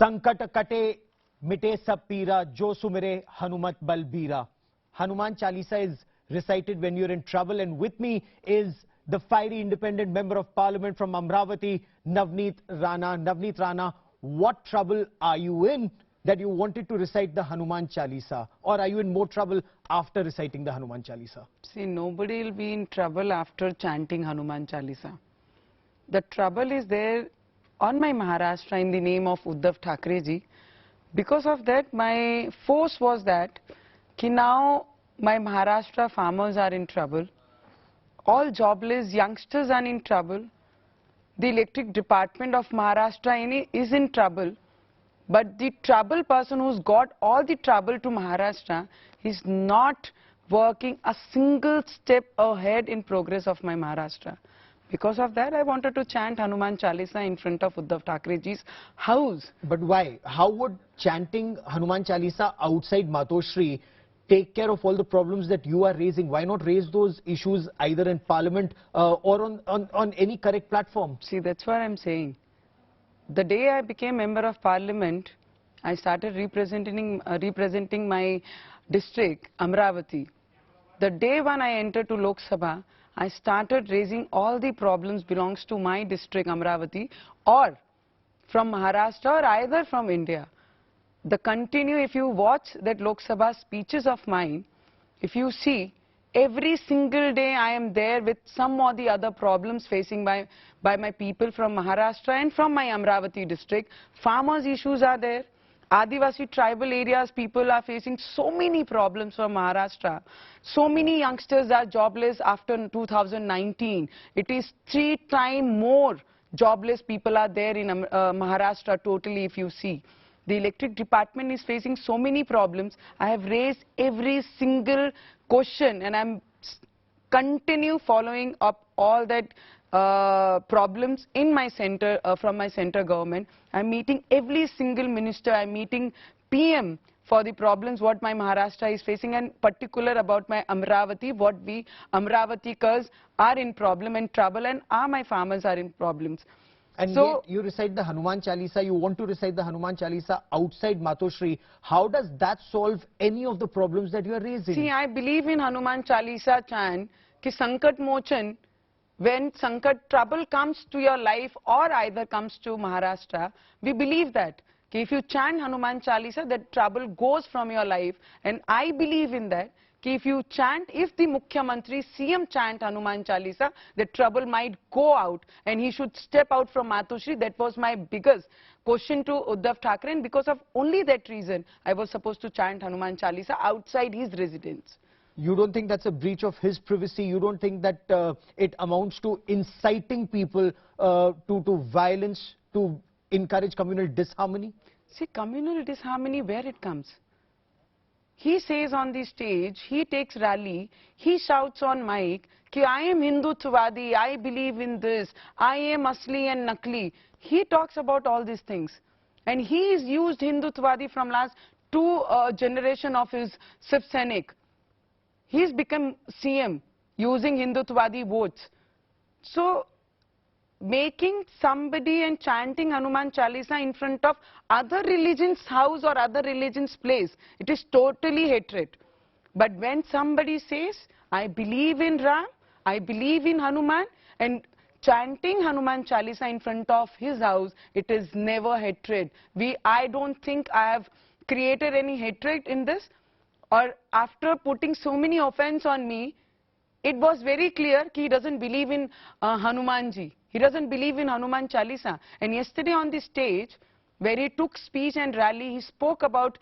संकट कटे मिटे सब पीरा जो सुमिरे हनुमत बलबीरा. Hanuman Chalisa is recited when you're in trouble, and with me is the fiery independent member of parliament from Amravati, Navneet Rana. Navneet Rana, what trouble are you in that you wanted to recite the Hanuman Chalisa, or are you in more trouble after reciting the Hanuman Chalisa? See, nobody will be in trouble after chanting Hanuman Chalisa. The trouble is there on my Maharashtra in the name of Uddhav Thackeray ji. Because of that, my force was that now my Maharashtra farmers are in trouble. All jobless youngsters are in trouble. The electric department of Maharashtra is in trouble. But the trouble person who's got all the trouble to Maharashtra is not working a single step ahead in progress of my Maharashtra. Because of that, I wanted to chant Hanuman Chalisa in front of Uddhav Thackeray ji's house. But why? How would chanting Hanuman Chalisa outside Matoshree take care of all the problems that you are raising? Why not raise those issues either in parliament or on any correct platform? See, that's what I'm saying. The day I became member of parliament, I started representing my district, Amravati. The day when I entered to Lok Sabha, I started raising all the problems belongs to my district, Amravati, or from Maharashtra or either from India. If you watch that Lok Sabha speeches of mine, if you see, every single day I am there with some or the other problems facing by my people from Maharashtra and from my Amravati district. Farmers' issues are there. Adivasi tribal areas, people are facing so many problems from Maharashtra. So many youngsters are jobless after 2019. It is 3 times more jobless people are there in Maharashtra totally if you see. The electric department is facing so many problems. I have raised every single question and I'm continue following up all that problems in my center, from my center government. I'm meeting every single minister, I'm meeting PM for the problems what my Maharashtra is facing, and particular about my Amravati, what we Amravatikers are in problem and trouble, and my farmers are in problems. And so, you recite the Hanuman Chalisa, you want to recite the Hanuman Chalisa outside Matoshree. How does that solve any of the problems that you are raising? See, I believe in Hanuman Chalisa chant, ki Sankat Mochan, when Sankat trouble comes to your life or either comes to Maharashtra, we believe that if you chant Hanuman Chalisa, that trouble goes from your life. And I believe in that. If you chant, if the Mukhyamantri CM chant Hanuman Chalisa, the trouble might go out and he should step out from Matoshree. That was my biggest question to Uddhav Thackeray, and because of only that reason, I was supposed to chant Hanuman Chalisa outside his residence. You don't think that's a breach of his privacy? You don't think that it amounts to inciting people to violence, to encourage communal disharmony? See, communal disharmony, where it comes? He says on the stage, he takes rally, he shouts on mic, ki I am Hindutvadi, I believe in this, I am Asli and Nakli. He talks about all these things. And he is used Hindutvadi from last 2 generation of his Sif Sainik. He's become CM using Hindutvadi votes. So, making somebody and chanting Hanuman Chalisa in front of other religion's house or other religion's place, it is totally hatred. But when somebody says, I believe in Ram, I believe in Hanuman, and chanting Hanuman Chalisa in front of his house, it is never hatred. I don't think I have created any hatred in this. Or after putting so many offense on me, it was very clear that he doesn't believe in Hanumanji. He doesn't believe in Hanuman Chalisa. And yesterday on the stage, where he took speech and rally, he spoke about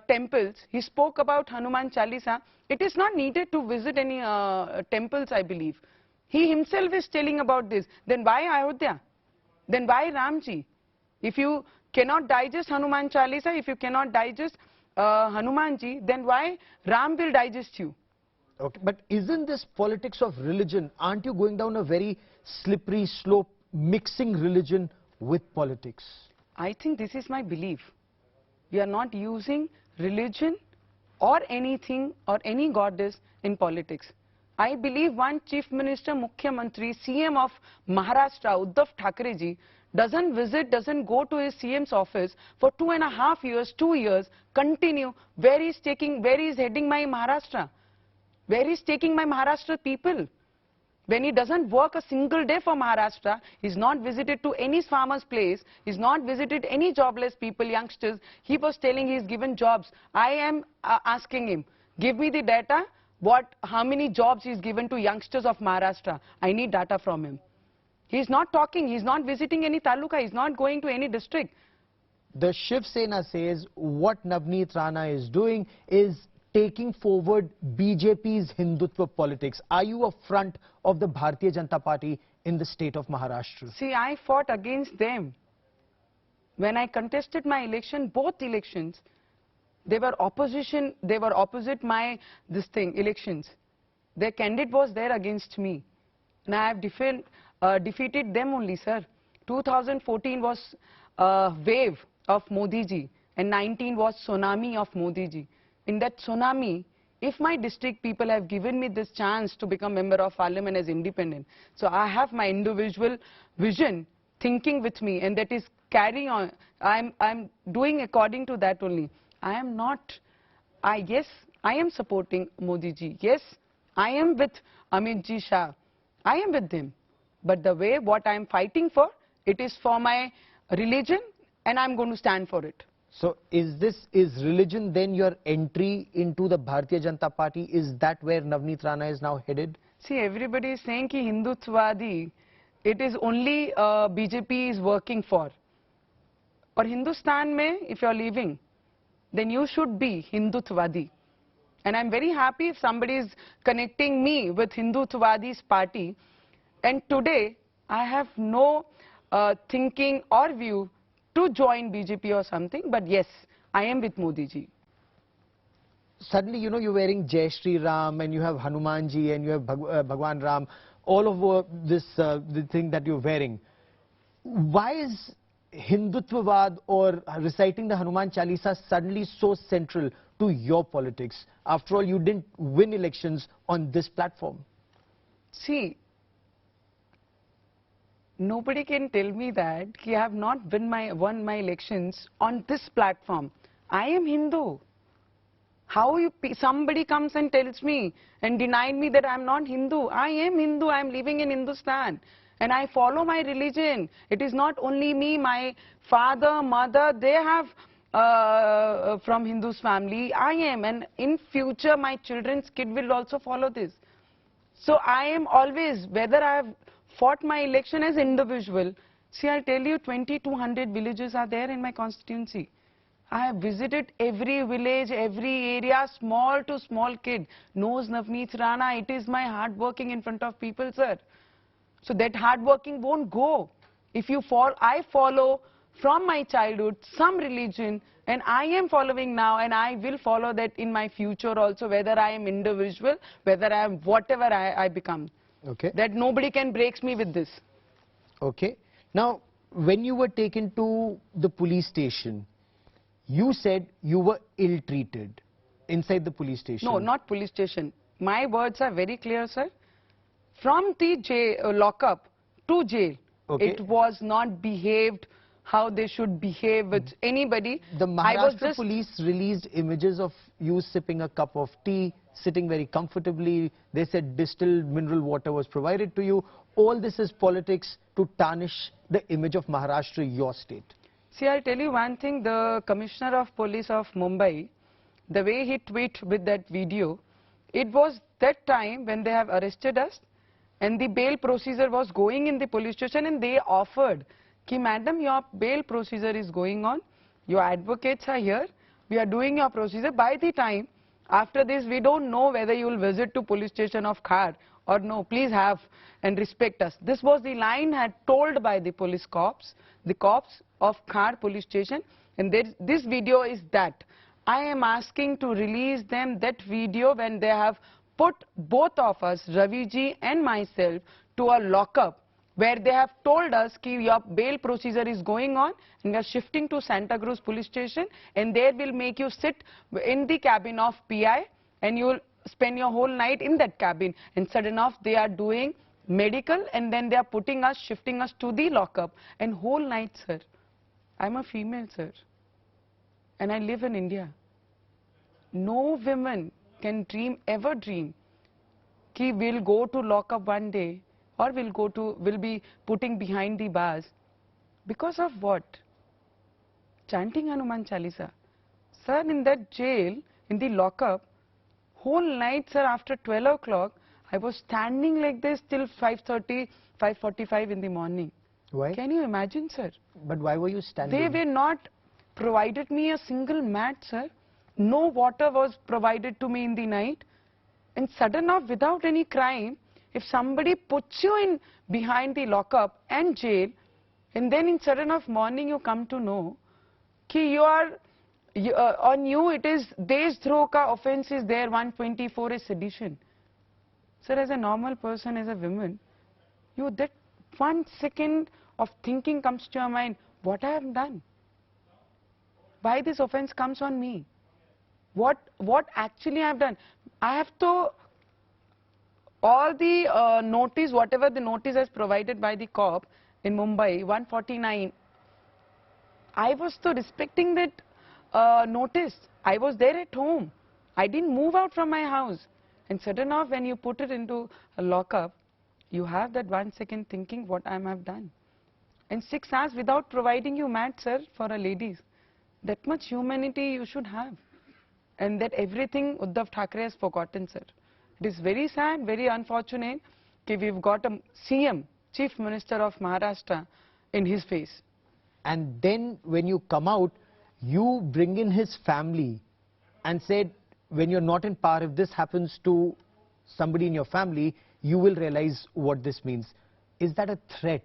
temples. He spoke about Hanuman Chalisa. It is not needed to visit any temples, I believe. He himself is telling about this. Then why Ayodhya? Then why Ramji? If you cannot digest Hanuman Chalisa, if you cannot digest Hanumanji, then why Ram will digest you? Okay, but isn't this politics of religion? Aren't you going down a very slippery slope, mixing religion with politics? I think this is my belief. We are not using religion or anything or any goddess in politics. I believe one Chief Minister, Mukhyamantri, CM of Maharashtra, Uddhav Thackeray ji, doesn't visit, doesn't go to his CM's office for 2.5 years, 2 years, continue, where he's heading my Maharashtra? Where he's taking my Maharashtra people? When he doesn't work a single day for Maharashtra, he's not visited to any farmer's place, he's not visited any jobless people, youngsters, he was telling he's given jobs. I am asking him, give me the data, how many jobs he's given to youngsters of Maharashtra. I need data from him. He's not talking, he's not visiting any taluka, he's not going to any district. The Shiv Sena says what Navneet Rana is doing is taking forward BJP's Hindutva politics. Are you a front of the Bharatiya Janata Party in the state of Maharashtra? See, I fought against them. When I contested my election, both elections, they were opposition, they were opposite my, elections. Their candidate was there against me. And I have defeated them only, sir. 2014 was wave of Modi ji and 19 was tsunami of Modi ji. In that tsunami, if my district people have given me this chance to become member of parliament as independent, so I have my individual vision thinking with me, and that is carrying on. I'm doing according to that only. Yes, I am supporting Modi ji. Yes, I am with Amit ji Shah. I am with them. But the way what I am fighting for, it is for my religion, and I'm going to stand for it. So is religion then your entry into the Bharatiya Janata Party? Is that where Navneet Rana is now headed? See, everybody is saying ki Hindutvadi, it is only BJP is working for. Or Hindustan mein, if you are living, then you should be Hindutvadi. And I'm very happy if somebody is connecting me with Hindutvadi's party. And today, I have no thinking or view to join BJP or something, but yes, I am with Modi ji. Suddenly, you know, you're wearing Jai Shri Ram and you have Hanuman ji and you have Bhagwan Ram, all over this the thing that you're wearing. Why is Hindutvavad or reciting the Hanuman Chalisa suddenly so central to your politics? After all, you didn't win elections on this platform. See, nobody can tell me that I have not won my elections on this platform. I am Hindu. How somebody comes and tells me and denied me that I am not Hindu. I am Hindu. I am living in Hindustan. And I follow my religion. It is not only me, my father, mother, they have from Hindu's family. I am. And in future, my children's kid will also follow this. So I am always, whether I have fought my election as individual. See, I'll tell you, 2,200 villages are there in my constituency. I have visited every village, every area, small to small kid knows Navneet Rana. It is my hard working in front of people, sir. So that hard working won't go. If you I follow from my childhood some religion, and I am following now, and I will follow that in my future also, whether I am individual, whether I am whatever I become. Okay. That nobody can break me with this. Okay. Now, when you were taken to the police station, you said you were ill-treated inside the police station. No, not police station. My words are very clear, sir. From the jail, lockup to jail, okay, it was not behaved how they should behave with anybody. The Maharashtra police released images of you sipping a cup of tea, sitting very comfortably. They said distilled mineral water was provided to you. All this is politics to tarnish the image of Maharashtra, your state. See, I'll tell you one thing. The Commissioner of Police of Mumbai, the way he tweeted with that video, it was that time when they have arrested us and the bail procedure was going in the police station, and they offered, ki madam, your bail procedure is going on, your advocates are here, we are doing your procedure. By the time, after this, we don't know whether you will visit to police station of Khar or no, please have and respect us. This was the line had told by the police cops, the cops of Khar police station, and this video is that. I am asking to release them that video when they have put both of us, Ravi ji and myself, to a lockup where they have told us ki your bail procedure is going on and we are shifting to Santa Cruz police station, and there will make you sit in the cabin of PI and you will spend your whole night in that cabin, and sudden off they are doing medical, and then they are putting us, shifting us to the lockup. And whole night, sir. I'm a female, sir. And I live in India. No woman can dream, ever dream, कि we'll go to lockup one day, or we'll be putting behind the bars. Because of what? Chanting Hanuman Chalisa. Sir, in that jail, in the lockup, whole night, sir, after 12 o'clock, I was standing like this till 5:30, 5:45 in the morning. Why? Can you imagine, sir? But why were you standing? They were not provided me a single mat, sir. No water was provided to me in the night. And sudden off, without any crime, if somebody puts you in behind the lockup and jail, and then in sudden of morning you come to know कि on you it is Deshdroh ka offense is there, 124 is sedition. Sir, as a normal person, as a woman, that 1 second of thinking comes to your mind, what I have done? Why this offense comes on me? What actually I have done? I have to, all the notice, whatever the notice is provided by the cop in Mumbai, 149, I was so respecting that notice. I was there at home. I didn't move out from my house. And sudden off, when you put it into a lockup, you have that 1 second thinking what I have done. And 6 hours without providing you mat, sir, for a ladies. That much humanity you should have. And that everything Uddhav Thackeray has forgotten, sir. It is very sad, very unfortunate that we've got a CM, Chief Minister of Maharashtra, in his face. And then when you come out, you bring in his family and said, when you're not in power, if this happens to somebody in your family, you will realize what this means. Is that a threat?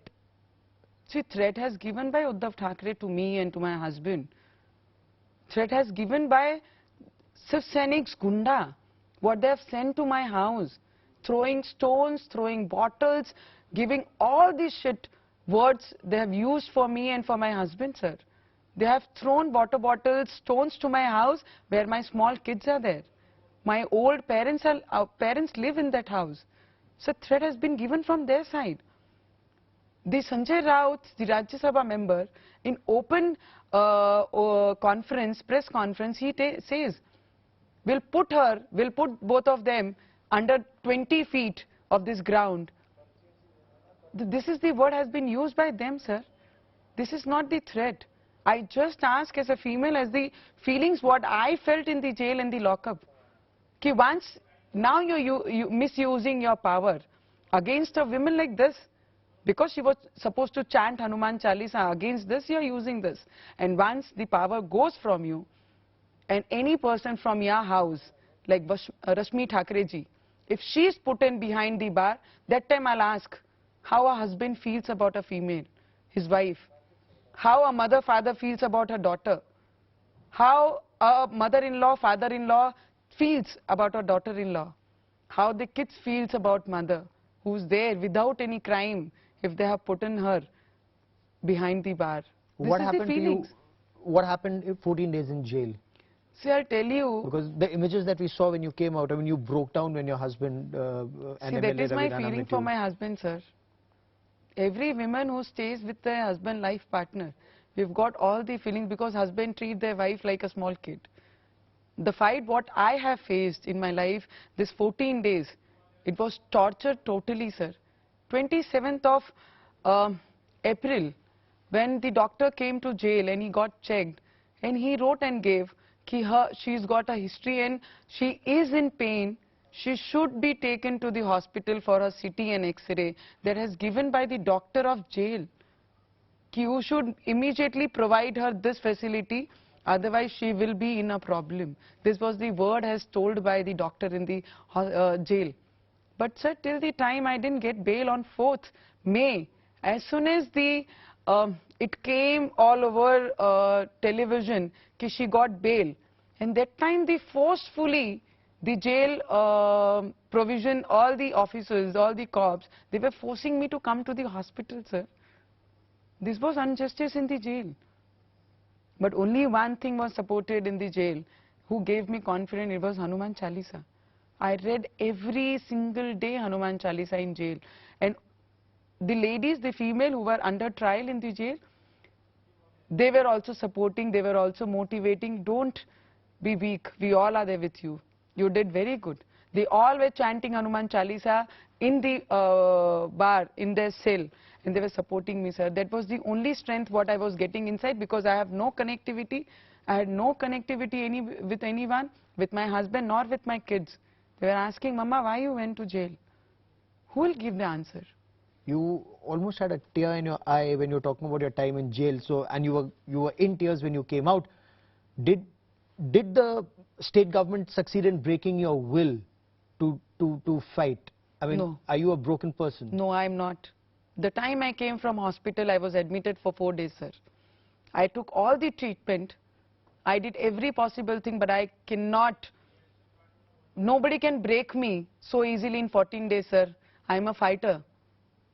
See, threat has given by Uddhav Thackeray to me and to my husband. Threat has given by Sif Sainik's Gunda, what they have sent to my house, throwing stones, throwing bottles, giving all these shit words they have used for me and for my husband, sir. They have thrown water bottles, stones to my house where my small kids are there. My old parents live in that house. So threat has been given from their side. The Sanjay Raut, the Rajya Sabha member, in open press conference, he says, we'll put both of them under 20 feet of this ground. This is the word has been used by them, sir. This is not the threat. I just ask as a female, as the feelings what I felt in the jail and the lockup. Ki once, now you misusing your power against a woman like this, because she was supposed to chant Hanuman Chalisa, against this you are using this. And once the power goes from you, and any person from your house, like Rashmi Thackeray ji, if she is put in behind the bar, that time I'll ask how a husband feels about a female, his wife. How a mother, father feels about her daughter. How a mother-in-law, father-in-law feels about her daughter-in-law. How the kids feels about mother, who's there without any crime, if they have put in her behind the bar. What happened to you? What happened 14 days in jail? See, I'll tell you. Because the images that we saw when you came out, I mean, you broke down when your husband See, that is my feeling for my husband, sir. Every woman who stays with their husband, life partner, we've got all the feelings because husband treat their wife like a small kid. The fight what I have faced in my life, this 14 days, it was torture totally, sir. 27th of April, when the doctor came to jail and he got checked, and he wrote and gave, she's got a history and she is in pain. She should be taken to the hospital for a CT and X-ray that has given by the doctor of jail. You should immediately provide her this facility, otherwise she will be in a problem. This was the word as told by the doctor in the jail. But sir, till the time I didn't get bail on 4th May, as soon as it came all over television that she got bail, and that time they forcefully, the jail provision, all the officers, all the cops, they were forcing me to come to the hospital, sir. This was injustice in the jail. But only one thing was supported in the jail, who gave me confidence, it was Hanuman Chalisa. I read every single day Hanuman Chalisa in jail. And the ladies, the female who were under trial in the jail, they were also supporting, they were also motivating. Don't be weak. We all are there with you. You did very good. They all were chanting Hanuman Chalisa in the bar, in their cell, and they were supporting me, sir. That was the only strength what I was getting inside, because I have no connectivity. I had no connectivity with anyone, with my husband, nor with my kids. They were asking, Mama, why you went to jail? Who will give the answer? You almost had a tear in your eye when you were talking about your time in jail. So, and you were in tears when you came out. Did the state government succeed in breaking your will to fight? I mean, No. Are you a broken person? No, I'm not. The time I came from hospital, I was admitted for 4 days, sir. I took all the treatment. I did every possible thing, but I cannot. Nobody can break me so easily in 14 days, sir. I'm a fighter.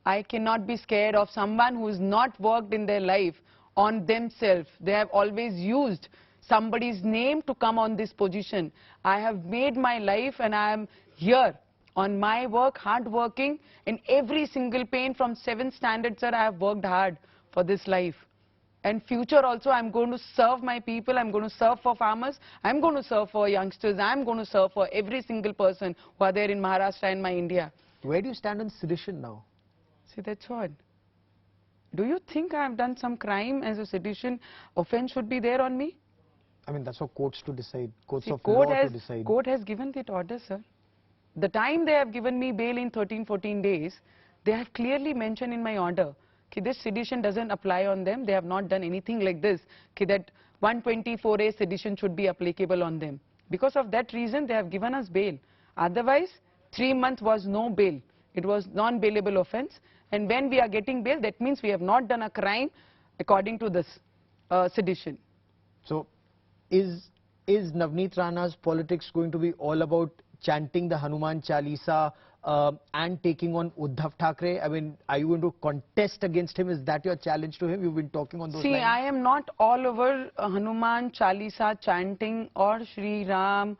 I cannot be scared of someone who has not worked in their life on themselves. They have always used somebody's name to come on this position. I have made my life and I am here on my work, hard working, in every single pain from 7th standard, sir. I have worked hard for this life. And future also, I'm going to serve my people. I'm going to serve for farmers. I'm going to serve for youngsters. I'm going to serve for every single person who are there in Maharashtra and my India. Where do you stand on sedition now? See, that's what. Do you think I have done some crime as a sedition offense should be there on me? I mean, that's for courts to decide, courts See, of law to decide. court has given that order, sir. The time they have given me bail in 13-14 days, they have clearly mentioned in my order that this sedition doesn't apply on them. They have not done anything like this, that 124A sedition should be applicable on them. Because of that reason, they have given us bail. Otherwise, 3 months was no bail. It was non-bailable offense. And when we are getting bail, that means we have not done a crime according to this sedition. So, is Navneet Rana's politics going to be all about chanting the Hanuman Chalisa and taking on Uddhav Thackeray? I mean, are you going to contest against him? Is that your challenge to him? You've been talking on those lines. See, I am not all over Hanuman Chalisa chanting or Shri Ram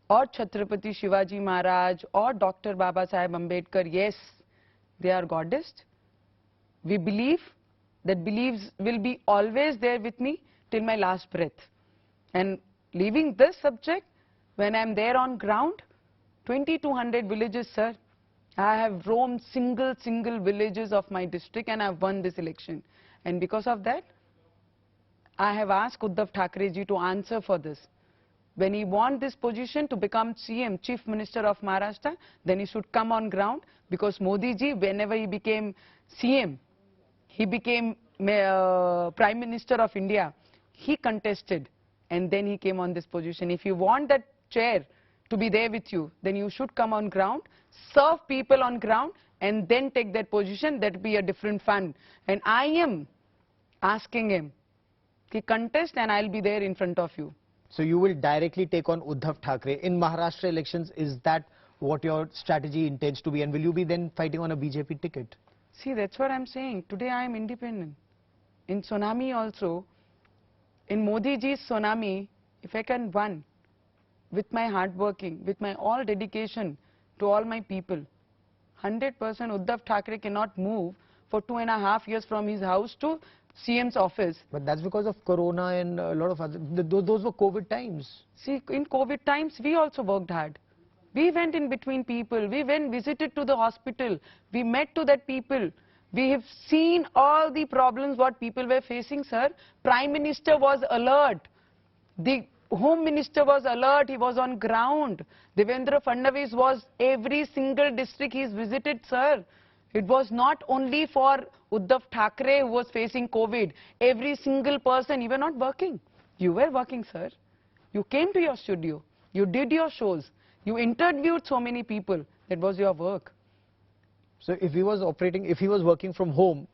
or Chhatrapati Shivaji Maharaj or Dr. Baba Saheb Ambedkar. Yes, they are goddess. We believe that beliefs will be always there with me till my last breath. And leaving this subject, when I am there on ground, 2,200 villages, sir. I have roamed single villages of my district and I have won this election. And because of that, I have asked Uddhav Thackeray ji to answer for this. When he wants this position to become CM, Chief Minister of Maharashtra, then he should come on ground, because Modi ji, whenever he became CM, he became Prime Minister of India, he contested and then he came on this position. If you want that chair to be there with you, then you should come on ground, serve people on ground and then take that position. That will be a different fun. And I am asking him to contest and I will be there in front of you. So you will directly take on Uddhav Thackeray in Maharashtra elections. Is that what your strategy intends to be? And will you be then fighting on a BJP ticket? See, that's what I'm saying. Today I am independent. In Tsunami also, in Modi ji's Tsunami, if I can win with my hard working, with my all dedication to all my people, 100% Uddhav Thackeray cannot move for 2.5 years from his house to CM's office. But that's because of Corona and a lot of other, those were COVID times. See, in COVID times, we also worked hard. We went in between people. We went visited to the hospital. We met to that people. We have seen all the problems what people were facing, sir. Prime Minister was alert. The Home Minister was alert. He was on ground. Devendra Fadnavis was every single district he's visited, sir. It was not only for Uddhav Thackeray who was facing COVID. Every single person, you were not working. You were working, sir. You came to your studio. You did your shows. You interviewed so many people. That was your work. So if he was operating, if he was working from home,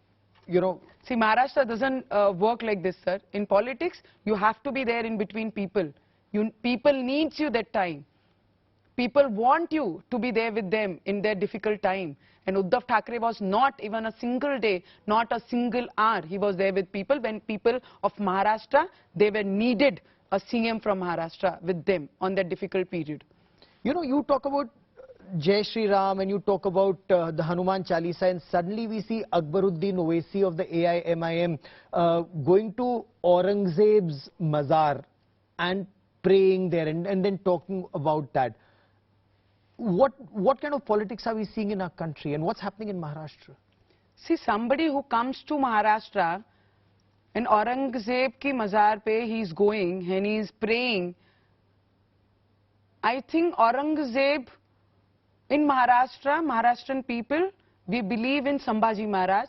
you know... See, Maharashtra doesn't work like this, sir. In politics, you have to be there in between people. People needs you that time. People want you to be there with them in their difficult time. And Uddhav Thackeray was not even a single day, not a single hour. He was there with people when people of Maharashtra, they were needed a CM from Maharashtra with them on that difficult period. You know, you talk about Jai Shri Ram, and you talk about the Hanuman Chalisa, and suddenly we see Akbaruddin Owaisi of the AIMIM going to Aurangzeb's mazar and praying there and then talking about that. What kind of politics are we seeing in our country, and what's happening in Maharashtra? See, somebody who comes to Maharashtra and Aurangzeb ki mazar pe he is going and he is praying. I think Aurangzeb in Maharashtra, Maharashtrian people, we believe in Sambhaji Maharaj.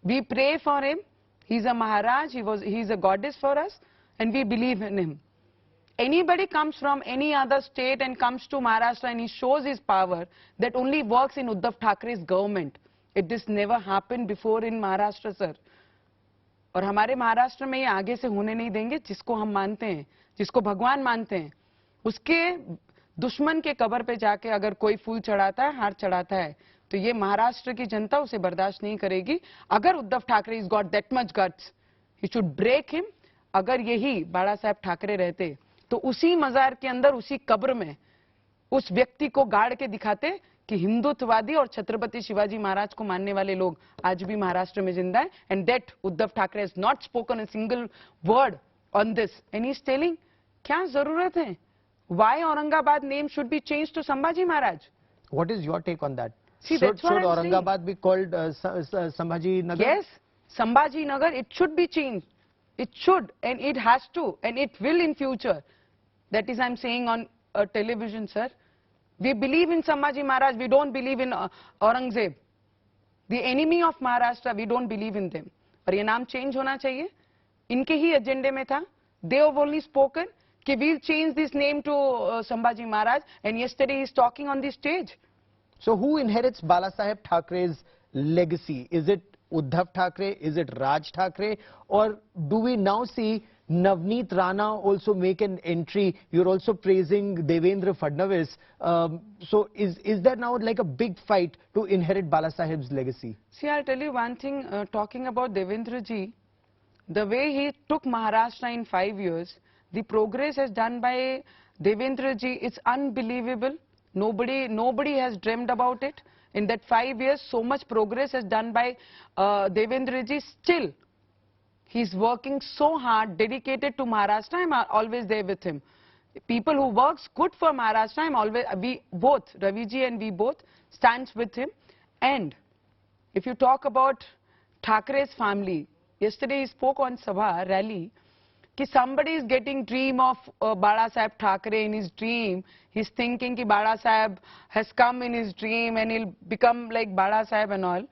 We pray for him. He's a Maharaj. He's a goddess for us, and we believe in him. Anybody comes from any other state and comes to Maharashtra and he shows his power, that only works in Uddhav Thackeray's government. This never happened before in Maharashtra, sir. और हमारे महाराष्ट्र में ये आगे से होने नहीं देंगे. जिसको हम मानते हैं, जिसको भगवान मानते हैं, उसके दुश्मन के कब्र पे जाके अगर कोई फूल चढ़ाता है, हार चढ़ाता है, तो ये महाराष्ट्र की जनता उसे बर्दाश्त नहीं करेगी. अगर Uddhav Thackeray is got that much guts, he should break him. अगर यही बाला साहब ठाकरे रहते तो उसी मजार के अंदर, उसी कब्र में उस व्यक्ति को गाड़ के दिखाते कि हिंदुत्ववादी और छत्रपति शिवाजी महाराज को मानने वाले लोग आज भी महाराष्ट्र में जिंदा है. And that Uddhav Thackeray has not spoken a single word on this, and he is telling क्या जरूरत है. Why Aurangabad name should be changed to Sambhaji Maharaj? What is your take on that? See, should Aurangabad be called Sambhaji Nagar? Yes, Sambhaji Nagar, it should be changed. It should, and it has to, and it will in future. That is, I'm saying on television, sir. We believe in Sambhaji Maharaj, we don't believe in Aurangzeb. The enemy of Maharashtra, we don't believe in them. और ये नाम change होना चाहिए. इनके ही एजेंडे में था. They have only spoken कि we'll change this name to Sambhaji Maharaj, and yesterday he's talking on this stage. So who inherits Bala Saheb Thakray's legacy? Is it Uddhav Thackeray? Is it Raj Thackeray? Or do we now see Navneet Rana also make an entry? You're also praising Devendra Fadnavis. So is there now like a big fight to inherit Bala Saheb's legacy? See, I'll tell you one thing, talking about Devendra ji, the way he took Maharashtra in 5 years, the progress has done by Devendra ji, it's unbelievable. Nobody has dreamed about it. In that 5 years, so much progress has done by Devendra ji. Still, he's working so hard, dedicated to Maharashtra. I'm always there with him. People who works good for Maharashtra, we both, Ravi ji and we both, stands with him. And if you talk about Thakeray's family, yesterday he spoke on Sabha rally, कि somebody is getting dream of Bala Saheb Thackeray in his dream. He's thinking कि Bala Saheb has come in his dream and he'll become like Bala Saheb and all.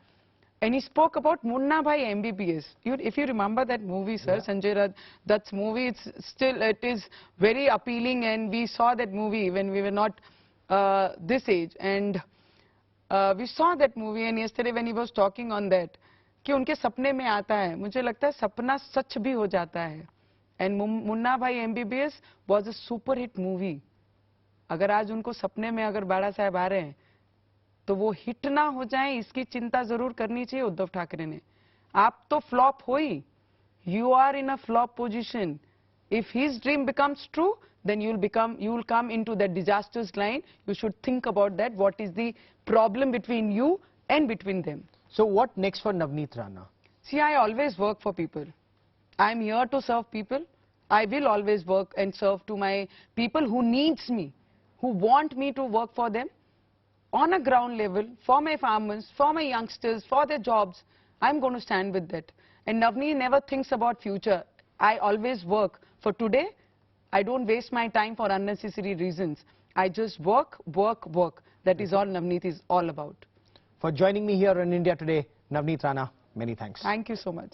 And he spoke about Munna Bhai MBBS. If you remember that movie, sir, yeah. Sanjay Dutt's movie, it is very appealing, and we saw that movie when we were not this age. And we saw that movie, and yesterday when he was talking on that, कि उनके सपने में आता है, मुझे लगता है सपना सच भी हो जाता है. And Munna Bhai MBBS was a super hit movie. अगर आज उनको सपने में अगर बाला साहब आ रहे हैं, तो वो हिट ना हो जाए इसकी चिंता जरूर करनी चाहिए उद्धव ठाकरे ने. आप तो फ्लॉप हो ही. You are in a flop position. If his dream becomes true, then you will come into that disastrous line. You should think about that. What is the problem between you and between them? So what next for Navneet Rana? See, I always work for people. I'm here to serve people. I will always work and serve to my people who needs me, who want me to work for them on a ground level, for my farmers, for my youngsters, for their jobs. I'm going to stand with that. And Navneet never thinks about future. I always work for today. I don't waste my time for unnecessary reasons. I just work, work, work. That is all Navneet is all about. For joining me here on India Today, Navneet Rana, many thanks. Thank you so much.